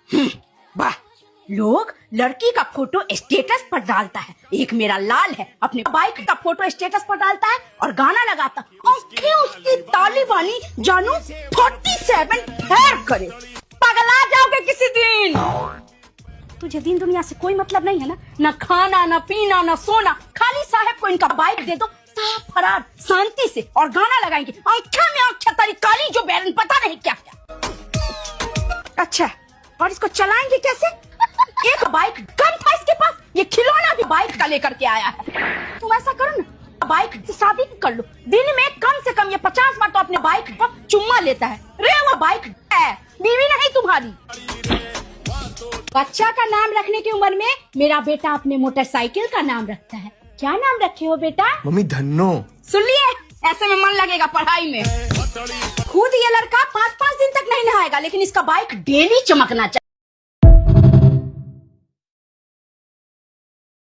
वाह, लोग लड़की का फोटो स्टेटस पर डालता है। एक मेरा लाल है, अपने बाइक का फोटो स्टेटस पर डालता है और गाना लगाता। आंखें उसकी ताली वाली जानू 47 फेर करे। पगला जाओगे किसी दिन। तुझे दिन दुनिया से कोई मतलब नहीं है ना खाना, ना पीना, ना सोना। खाली साहब को इनका बाइक दे दो, साफ फरार शांति से और गाना लगाएंगे। आंखें में आंखें तारी काली जो बैरन, पता नहीं क्या क्या। अच्छा, और इसको चलाएंगे कैसे? एक बाइक कम था इसके पास, ये खिलौना भी बाइक का लेकर के आया है। तुम ऐसा करो ना, बाइक से शादी कर लो। दिन में कम से कम ये 50 बार तो अपने बाइक पर चुम्मा लेता है। रे वो बाइक है, बीवी नहीं तुम्हारी। बच्चा का नाम रखने की उम्र में मेरा बेटा अपने मोटरसाइकिल का नाम रखता है। क्या नाम रखे हो बेटा? मम्मी धन्नो। सुन लिए, ऐसे में मन लगेगा पढ़ाई में। खुद ये लड़का 5-5 दिन तक नहीं नहाएगा, लेकिन इसका बाइक डेली चमकना चाहिए।